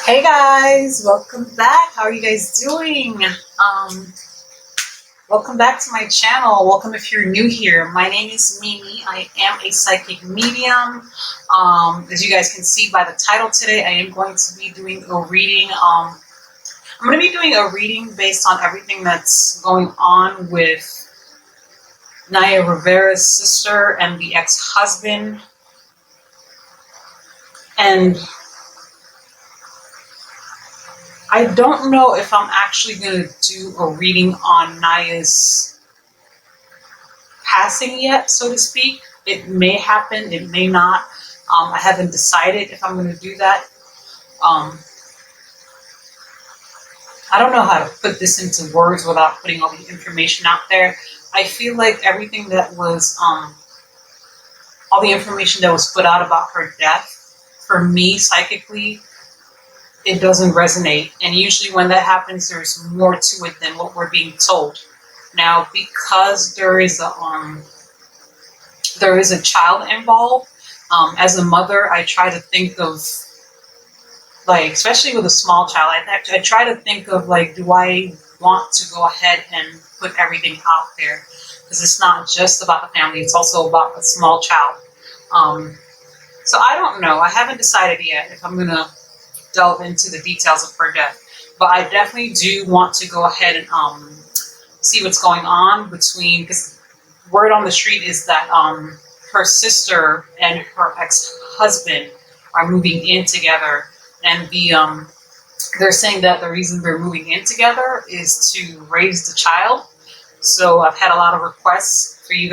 Hey guys, welcome back. How are you guys doing? Welcome back to my channel. Welcome if you're new here. My name is Mimi. I am a psychic medium. As you guys can see by the title today, I am going to be doing a reading. I'm going to be doing a reading based on everything that's going on with Nickayla Rivera's sister and the ex-husband. And I don't know if I'm actually going to do a reading on Naya's passing yet, so to speak. It may happen, it may not. I haven't decided if I'm going to do that. I don't know how to put this into words without putting all the information out there. I feel like everything that was, all the information that was put out about her death, for me, psychically, it doesn't resonate. And usually when that happens, there's more to it than what we're being told. Now, because there is a child involved, as a mother, I try to think of, like, especially with a small child, I try to think of, like, do I want to go ahead and put everything out there? Because it's not just about the family, it's also about a small child. So I don't know. I haven't decided yet if I'm going to delve into the details of her death, but I definitely do want to go ahead and see what's going on between, because word on the street is that her sister and her ex-husband are moving in together, and they're saying that the reason they're moving in together is to raise the child. So I've had a lot of requests from you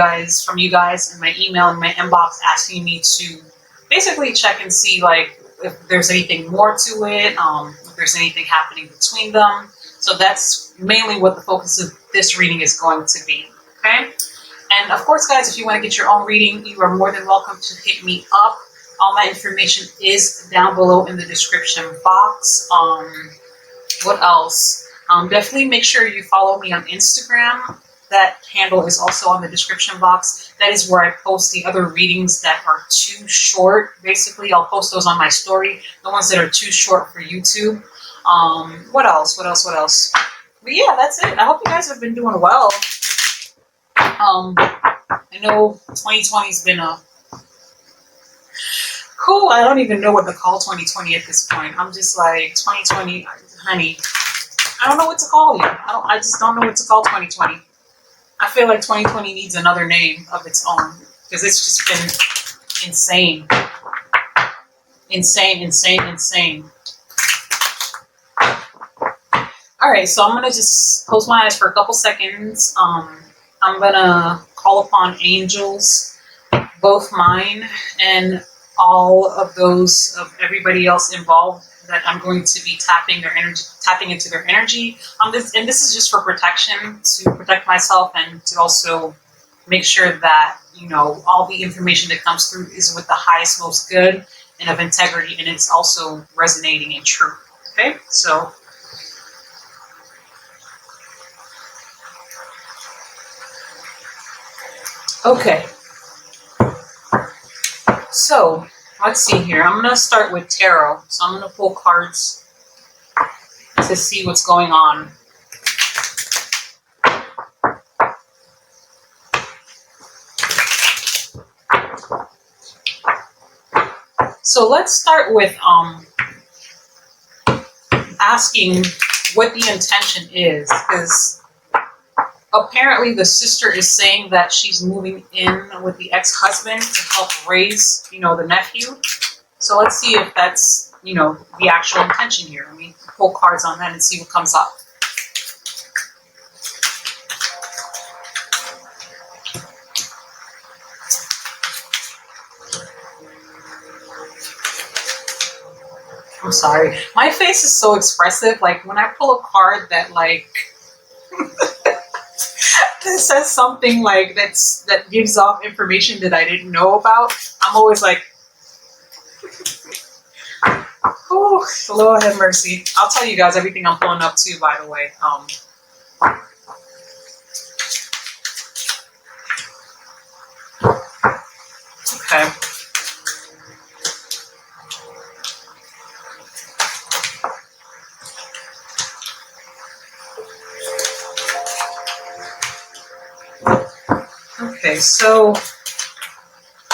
guys in my email and my inbox asking me to basically check and see, like, if there's anything more to it, if there's anything happening between them. So that's mainly what the focus of this reading is going to be, okay? And of course, guys, if you want to get your own reading, you are more than welcome to hit me up. All my information is down below in the description box. What else? Definitely make sure you follow me on Instagram. That handle is also on the description box. That is where I post the other readings that are too short. Basically, I'll post those on my story. The ones that are too short for YouTube. What else? But yeah, that's it. I hope you guys have been doing well. I know 2020's been a... Whew, I don't even know what to call 2020 at this point. I'm just like, 2020, honey. I don't know what to call you. I just don't know what to call 2020. I feel like 2020 needs another name of its own, because it's just been insane. Insane. All right, so I'm going to just close my eyes for a couple seconds. I'm going to call upon angels, both mine and all of those of everybody else involved, that I'm going to be tapping into their energy. This is just for protection, to protect myself and to also make sure that, you know, all the information that comes through is with the highest, most good and of integrity, and it's also resonating in truth. Okay, so okay. So let's see here. I'm going to start with tarot. So I'm going to pull cards to see what's going on. So let's start with asking what the intention is, because apparently the sister is saying that she's moving in with the ex-husband to help raise, you know, the nephew. So let's see if that's, you know, the actual intention here. Let me pull cards on that and see what comes up. I'm sorry. My face is so expressive. Like, when I pull a card that, like, that says something like that gives off information that I didn't know about, I'm always like, oh, Lord have mercy. I'll tell you guys everything I'm pulling up too, by the way. Okay. Okay, so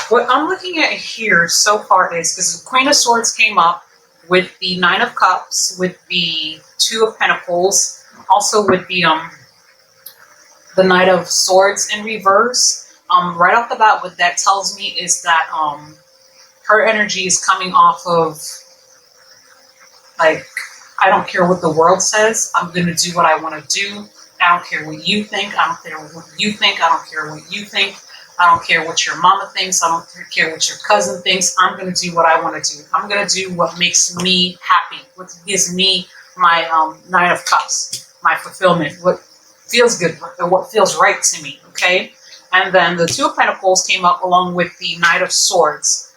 what I'm looking at here so far is, because the Queen of Swords came up with the Nine of Cups, with the Two of Pentacles, also with the Knight of Swords in reverse. Right off the bat, what that tells me is that her energy is coming off of, like, I don't care what the world says. I'm going to do what I want to do. I don't care what you think. I don't care what you think. I don't care what you think. I don't care what your mama thinks. I don't care what your cousin thinks. I'm going to do what I want to do. I'm going to do what makes me happy, what gives me my Nine of Cups, my fulfillment, what feels good, what feels right to me, okay? And then the Two of Pentacles came up along with the Knight of Swords.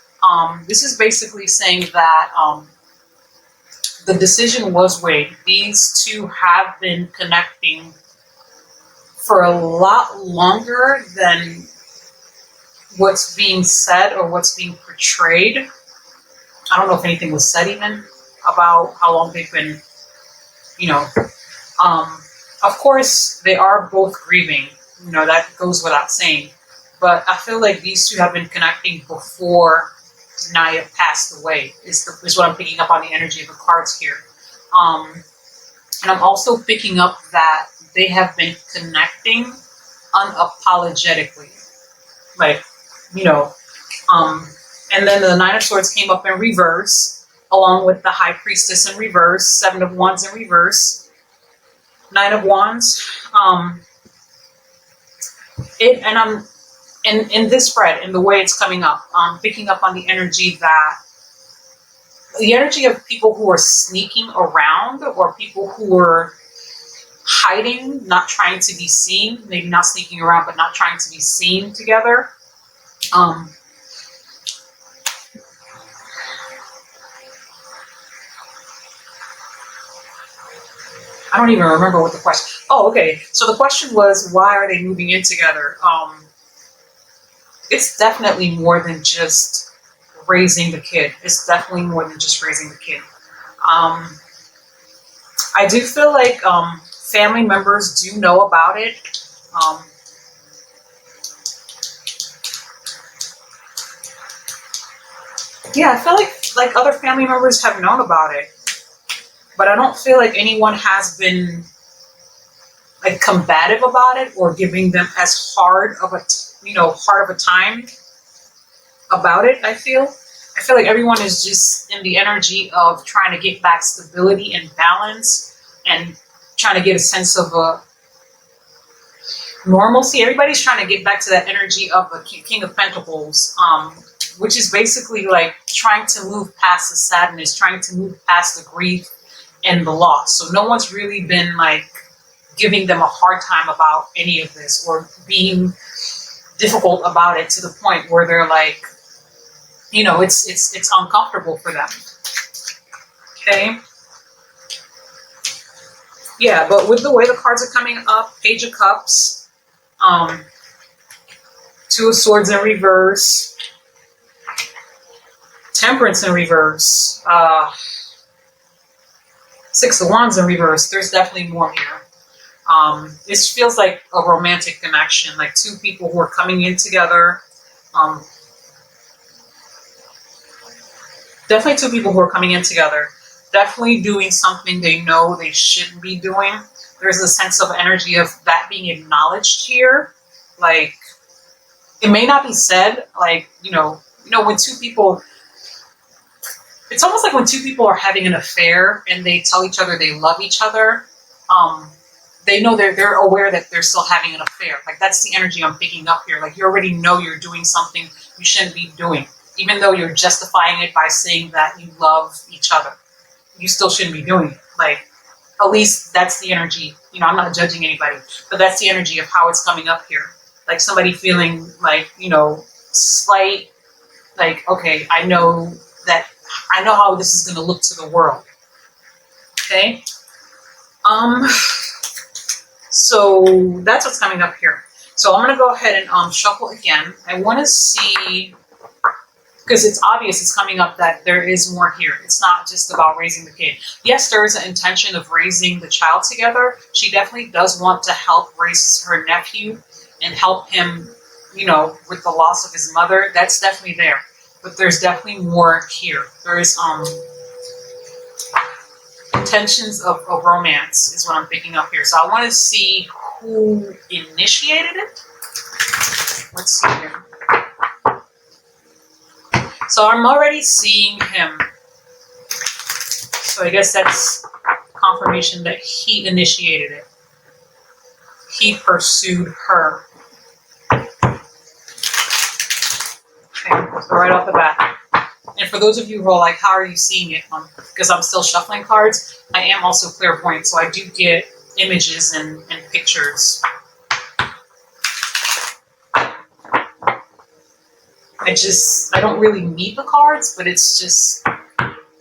This is basically saying that the decision was weighed. These two have been connecting for a lot longer than what's being said or what's being portrayed. I don't know if anything was said even about how long they've been, you know. Of course, they are both grieving. You know, that goes without saying. But I feel like these two have been connecting before Naya passed away, is what I'm picking up on the energy of the cards here. And I'm also picking up that they have been connecting unapologetically. Like, you know, and then the Nine of Swords came up in reverse, along with the High Priestess in reverse, Seven of Wands in reverse, Nine of Wands. And I'm in this spread, in the way it's coming up, picking up on the energy of people who are sneaking around, or people who are hiding, not trying to be seen, maybe not sneaking around, but not trying to be seen together. I don't even remember what the question. Oh, okay. So the question was, why are they moving in together? It's definitely more than just raising the kid. It's definitely more than just raising the kid. I do feel like family members do know about it. Yeah, I feel like other family members have known about it, but I don't feel like anyone has been like combative about it or giving them as hard of a time about it. I feel like everyone is just in the energy of trying to get back stability and balance and trying to get a sense of normalcy. Everybody's trying to get back to that energy of the King of Pentacles, which is basically like trying to move past the sadness, trying to move past the grief and the loss. So no one's really been like giving them a hard time about any of this, or being difficult about it to the point where they're like, you know, it's uncomfortable for them. Okay. Yeah, but with the way the cards are coming up, Page of Cups, Two of Swords in reverse, Temperance in reverse, Six of Wands in reverse. There's definitely more here. This feels like a romantic connection, like two people who are coming in together. Definitely two people who are coming in together. Definitely doing something they know they shouldn't be doing. There's a sense of energy of that being acknowledged here. Like, it may not be said, like, you know, when two people, it's almost like when two people are having an affair and they tell each other they love each other. They know they're aware that they're still having an affair. Like, that's the energy I'm picking up here. Like, you already know you're doing something you shouldn't be doing, even though you're justifying it by saying that you love each other. You still shouldn't be doing it. Like, at least that's the energy. You know, I'm not judging anybody, but that's the energy of how it's coming up here. Like, somebody feeling like, you know, slight, like, okay, I know how this is going to look to the world. Okay. So that's what's coming up here. So I'm going to go ahead and shuffle again. I want to see, because it's obvious it's coming up that there is more here. It's not just about raising the kid. Yes, there is an intention of raising the child together. She definitely does want to help raise her nephew and help him you know, with the loss of his mother, that's definitely there. But there's definitely more here. There's intentions of romance is what I'm picking up here. So I want to see who initiated it. Let's see here. So I'm already seeing him. So I guess that's confirmation that he initiated it. He pursued her. Okay, so right off the bat. And for those of you who are like, how are you seeing it? Because I'm still shuffling cards, I am also clairvoyant, so I do get images and pictures. I don't really need the cards, but it's just,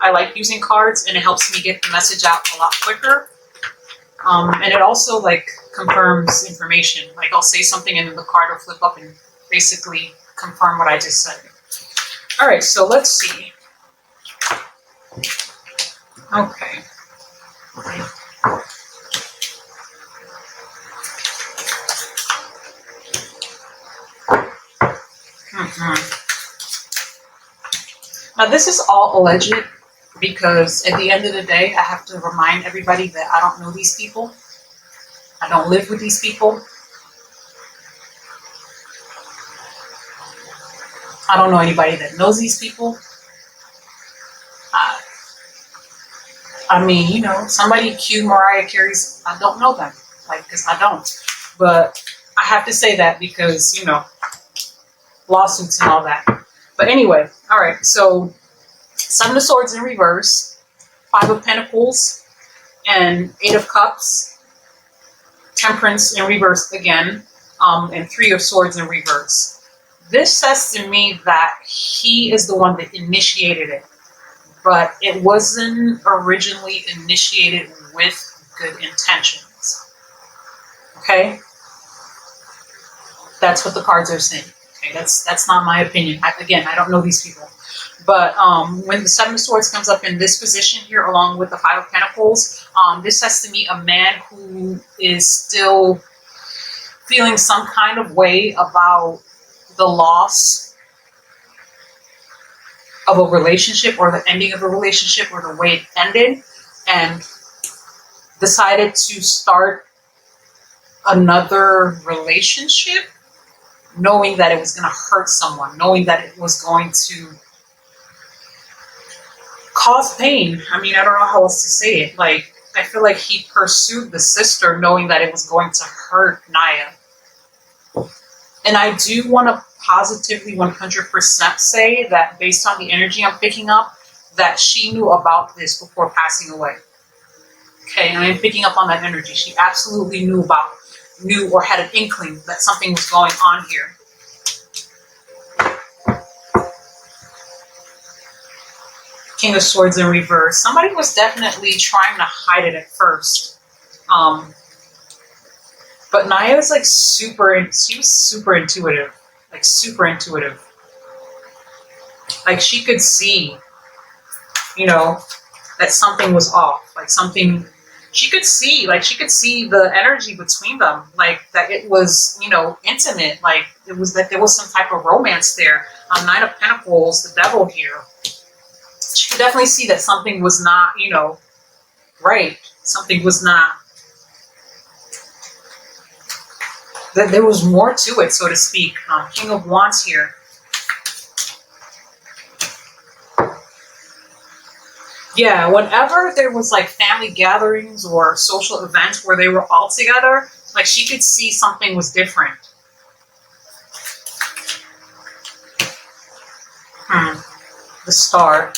I like using cards and it helps me get the message out a lot quicker. And it also like confirms information. Like I'll say something and then the card will flip up and basically confirm what I just said. All right, so let's see. Okay. Now this is all alleged because at the end of the day, I have to remind everybody that I don't know these people. I don't live with these people. I don't know anybody that knows these people. I mean, you know, somebody cue Mariah Carey's, I don't know them, like, because I don't. But I have to say that because, you know, lawsuits and all that. But anyway, all right, so Seven of Swords in reverse, Five of Pentacles, and Eight of Cups, Temperance in reverse again, and Three of Swords in reverse. This says to me that he is the one that initiated it, but it wasn't originally initiated with good intentions. Okay? That's what the cards are saying. Okay, that's not my opinion. I don't know these people. But when the Seven of Swords comes up in this position here, along with the Five of Pentacles, this says to me a man who is still feeling some kind of way about the loss of a relationship or the ending of a relationship or the way it ended, and decided to start another relationship knowing that it was going to hurt someone, knowing that it was going to cause pain. I mean, I don't know how else to say it. Like, I feel like he pursued the sister knowing that it was going to hurt Naya. And I do want to positively 100% say that based on the energy I'm picking up, that she knew about this before passing away. Okay, and I'm picking up on that energy. She absolutely knew or had an inkling that something was going on here. King of Swords in reverse. Somebody was definitely trying to hide it at first. But Naya is like she was super intuitive. Like super intuitive. Like she could see, you know, that something was off. Like something, she could see the energy between them. Like that it was, you know, intimate. Like it was that there was some type of romance there. Nine of Pentacles, the devil here. She could definitely see that something was not, you know, right. Something was not, that there was more to it, so to speak. King of Wands here. Yeah, whenever there was like family gatherings or social events where they were all together, like she could see something was different. The Star.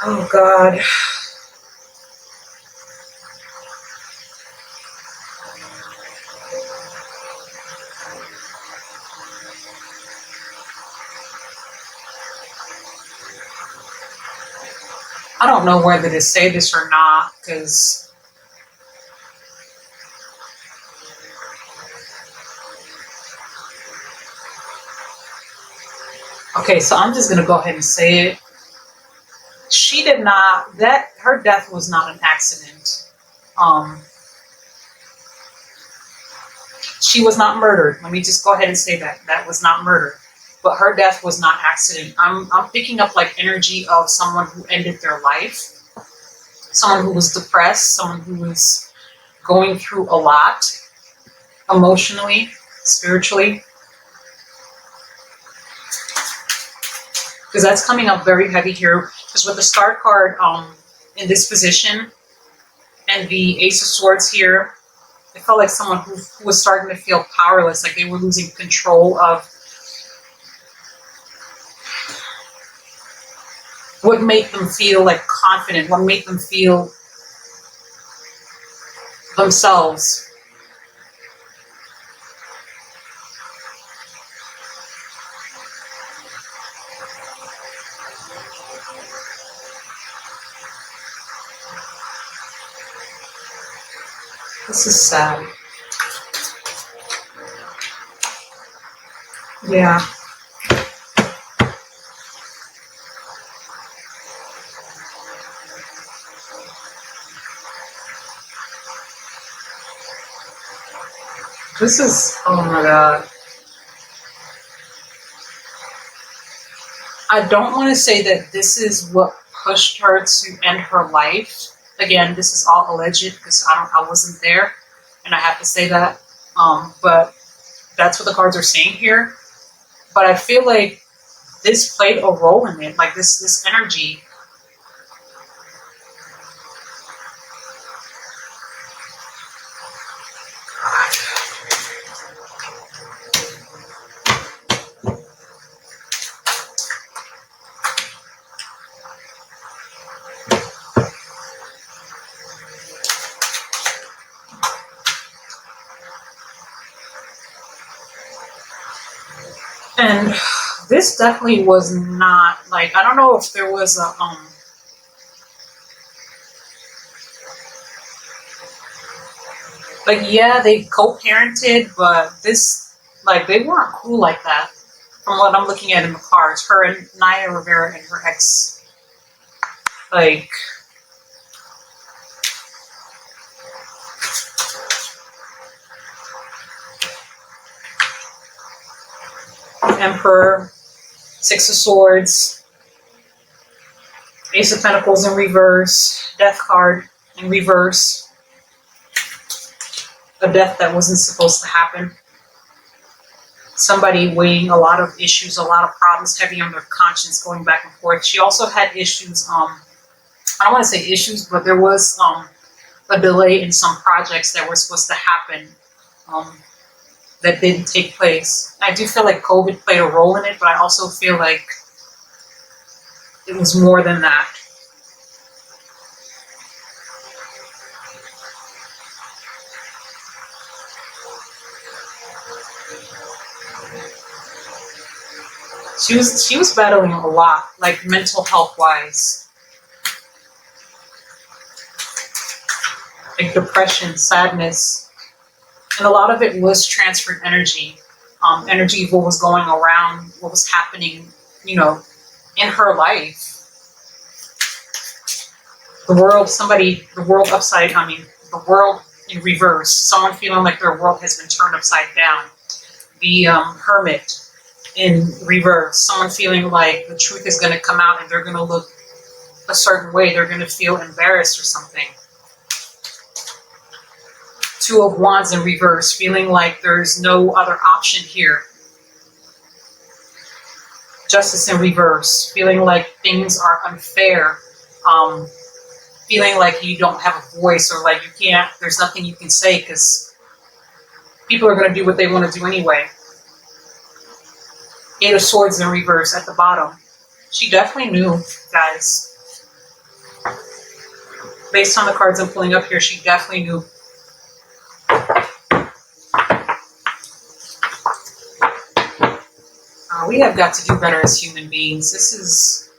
Oh God. I don't know whether to say this or not, because okay, so I'm just gonna go ahead and say it. She did not, her death was not an accident. She was not murdered. Let me just go ahead and say that. That was not murder. But her death was not accident. I'm picking up like energy of someone who ended their life. Someone who was depressed. Someone who was going through a lot. Emotionally, spiritually. Because that's coming up very heavy here. Because with the Star card in this position and the Ace of Swords here, it felt like someone who was starting to feel powerless, like they were losing control of what made them feel like confident, what made them feel themselves. This is sad. Yeah. This is, oh my God. I don't want to say that this is what pushed her to end her life. Again, this is all alleged because I wasn't there, and I have to say that. But that's what the cards are saying here. But I feel like this played a role in it, like this energy. And this definitely was not, like, I don't know if there was a, like, yeah, they co-parented, but this, like, they weren't cool like that. From what I'm looking at in the cards, her and Nickayla Rivera and her ex, like, Emperor, Six of Swords, Ace of Pentacles in reverse, Death card in reverse, a death that wasn't supposed to happen. Somebody weighing a lot of issues, a lot of problems heavy on their conscience, going back and forth. She also had issues, I don't want to say issues, but there was a delay in some projects that were supposed to happen that didn't take place. I do feel like COVID played a role in it, but I also feel like it was more than that. She was battling a lot, like mental health wise, like depression, sadness, and a lot of it was transferred energy, energy of what was going around, what was happening, you know, in her life. The world, the world upside, the world in reverse, someone feeling like their world has been turned upside down. The Hermit in reverse, someone feeling like the truth is going to come out and they're going to look a certain way, they're going to feel embarrassed or something. Two of Wands in reverse, feeling like there's no other option here. Justice in reverse, feeling like things are unfair, feeling like you don't have a voice, or like you can't, there's nothing you can say because people are going to do what they want to do anyway. Eight of Swords in reverse at the bottom. She definitely knew, guys. Based on the cards I'm pulling up here, she definitely knew. We have got to do better as human beings. This is...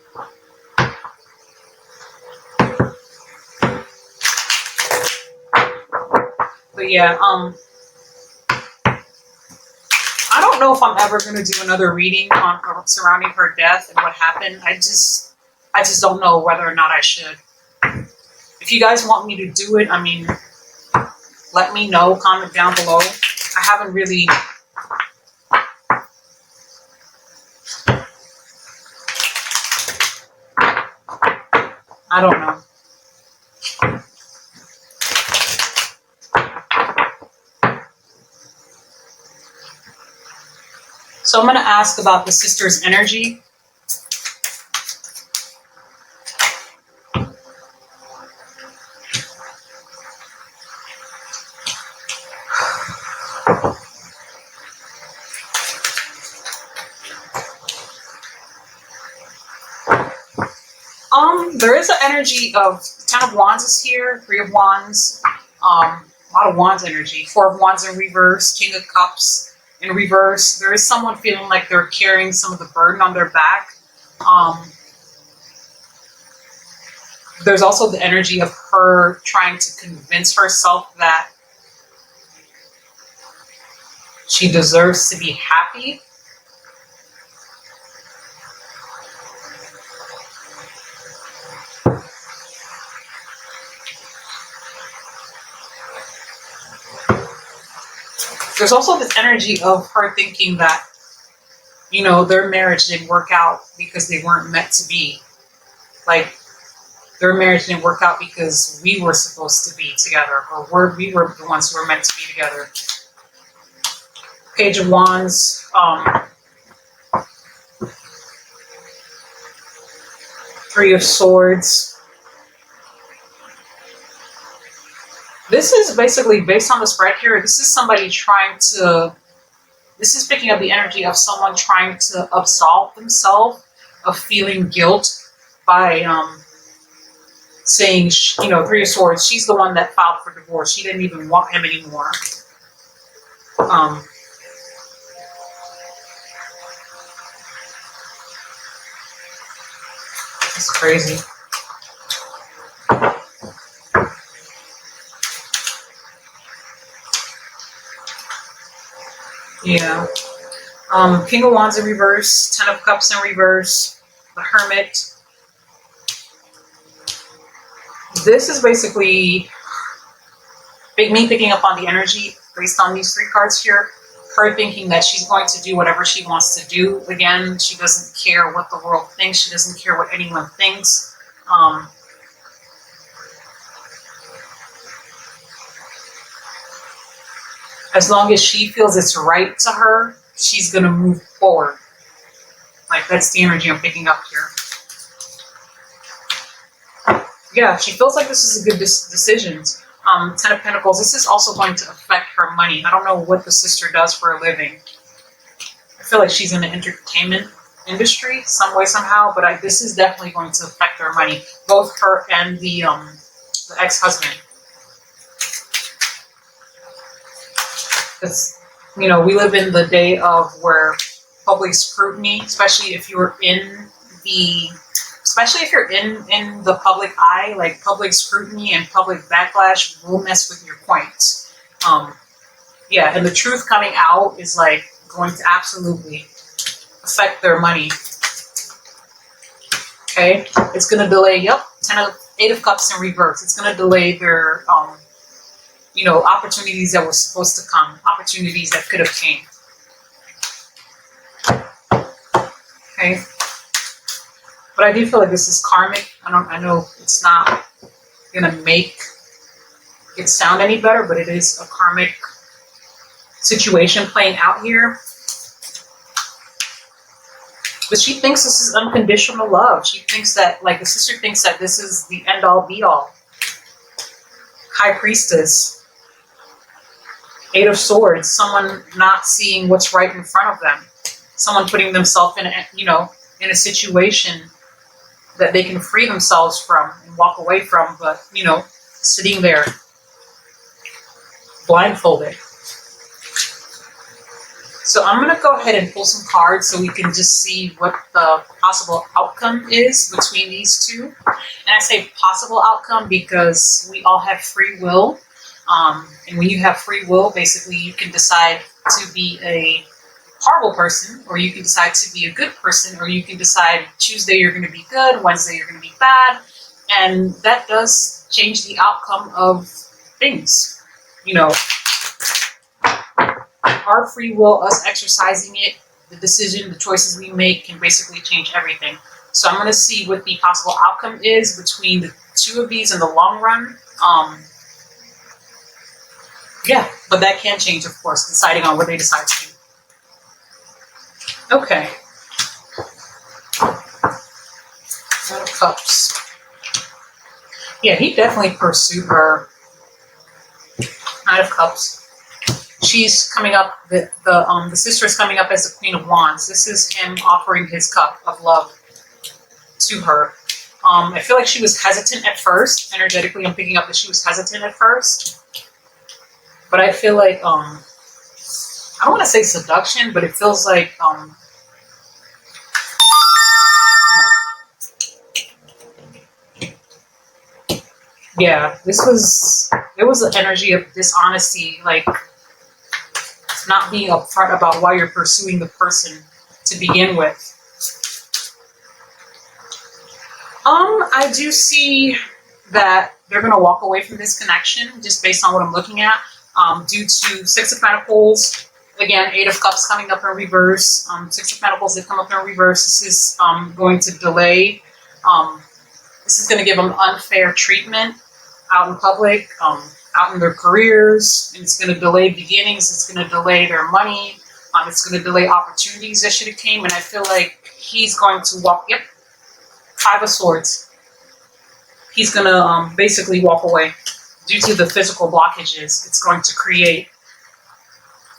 But yeah, I don't know if I'm ever going to do another reading on surrounding her death and what happened. I just don't know whether or not I should. If you guys want me to do it, I mean, let me know. Comment down below. I haven't really... I don't know. So I'm going to ask about the sister's energy. There is an energy of Ten of Wands is here, Three of Wands, a lot of Wands energy, Four of Wands in reverse, King of Cups in reverse. There is someone feeling like they're carrying some of the burden on their back. There's also the energy of her trying to convince herself that she deserves to be happy. There's also this energy of her thinking that, you know, their marriage didn't work out because they weren't meant to be. Like, their marriage didn't work out because we were supposed to be together, or we were the ones who were meant to be together. Page of Wands, Three of Swords. This is basically, based on the spread here, this is somebody trying to, this is picking up the energy of someone trying to absolve themselves of feeling guilt by saying, you know, Three of Swords, she's the one that filed for divorce. She didn't even want him anymore. It's crazy. Yeah. King of Wands in reverse, Ten of Cups in reverse, the Hermit. This is basically me picking up on the energy based on these three cards here. Her thinking that she's going to do whatever she wants to do. Again, she doesn't care what the world thinks. She doesn't care what anyone thinks. As long as she feels it's right to her, she's going to move forward. Like, that's the energy I'm picking up here. Yeah, she feels like this is a good decision. Ten of Pentacles, this is also going to affect her money. I don't know what the sister does for a living. I feel like she's in the entertainment industry some way, somehow, but this is definitely going to affect her money. Both her and the ex-husband. Because, you know, we live in the day of where public scrutiny, especially if you're in the public eye, like public scrutiny and public backlash will mess with your points. Yeah, and the truth coming out is like going to absolutely affect their money. Okay, it's going to delay. Yep, Eight of Cups in reverse. It's going to delay their you know, opportunities that were supposed to come, opportunities that could have came. Okay. But I do feel like this is karmic. I know it's not gonna make it sound any better, but it is a karmic situation playing out here. But she thinks this is unconditional love. She thinks that, like, the sister thinks that this is the end all be all. High Priestess. Eight of Swords, someone not seeing what's right in front of them. Someone putting themselves in a situation that they can free themselves from and walk away from, but, you know, sitting there blindfolded. So I'm going to go ahead and pull some cards so we can just see what the possible outcome is between these two. And I say possible outcome because we all have free will. And when you have free will, basically you can decide to be a horrible person, or you can decide to be a good person, or you can decide Tuesday you're going to be good, Wednesday you're going to be bad. And that does change the outcome of things, you know. our free will, us exercising it, the decision, the choices we make can basically change everything. So I'm going to see what the possible outcome is between the two of these in the long run. Yeah, but that can change, of course, deciding on what they decide to do. Okay. Knight of Cups. Yeah, he definitely pursued her. Knight of Cups. She's coming up. The sister is coming up as the Queen of Wands. This is him offering his cup of love to her. I feel like she was hesitant at first. Energetically, I'm picking up that she was hesitant at first. But I feel like I don't want to say seduction, but it feels like yeah, there was an energy of dishonesty, like not being upfront about why you're pursuing the person to begin with. I do see that they're going to walk away from this connection just based on what I'm looking at, due to Six of Pentacles. Again, Eight of Cups coming up in reverse. Six of Pentacles, they come up in reverse. This is going to delay. This is going to give them unfair treatment out in public, out in their careers, and it's going to delay beginnings. It's going to delay their money. It's going to delay opportunities that should have came. And I feel like he's going to walk. Yep, Five of Swords. He's going to basically walk away due to the physical blockages it's going to create.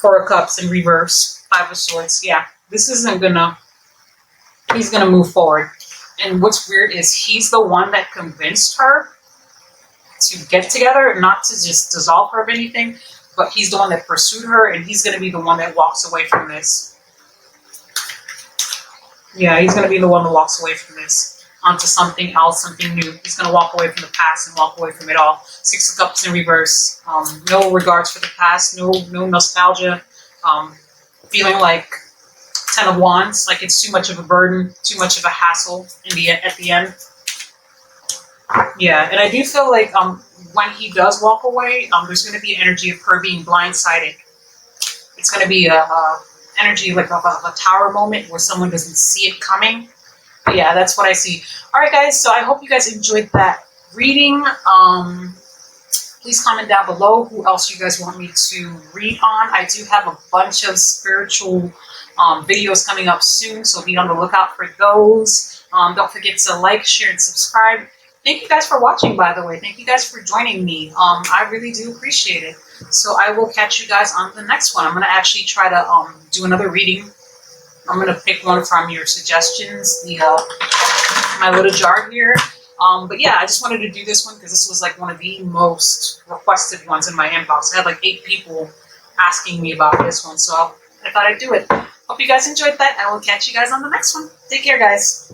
Four of Cups in reverse. Five of Swords. Yeah, this isn't gonna. He's gonna move forward. And what's weird is he's the one that convinced her to get together, not to just dissolve her of anything, but he's the one that pursued her, and he's going to be the one that walks away from this. Yeah, he's going to be the one that walks away from this onto something else, something new. He's going to walk away from the past and walk away from it all. Six of Cups in reverse. No regards for the past, no nostalgia. Feeling like Ten of Wands, like it's too much of a burden, too much of a hassle at the end. Yeah, and I do feel like when he does walk away, there's going to be an energy of her being blindsided. It's going to be a energy like of a tower moment where someone doesn't see it coming. But yeah, that's what I see. All right, guys, so I hope you guys enjoyed that reading. Please comment down below who else you guys want me to read on. I do have a bunch of spiritual videos coming up soon, so be on the lookout for those. Don't forget to like, share, and subscribe. Thank you guys for watching, by the way. Thank you guys for joining me. I really do appreciate it. So I will catch you guys on the next one. I'm going to actually try to do another reading. I'm going to pick one from your suggestions, my little jar here. But yeah, I just wanted to do this one because this was like one of the most requested ones in my inbox. I had like 8 people asking me about this one, so I thought I'd do it. Hope you guys enjoyed that. I will catch you guys on the next one. Take care, guys.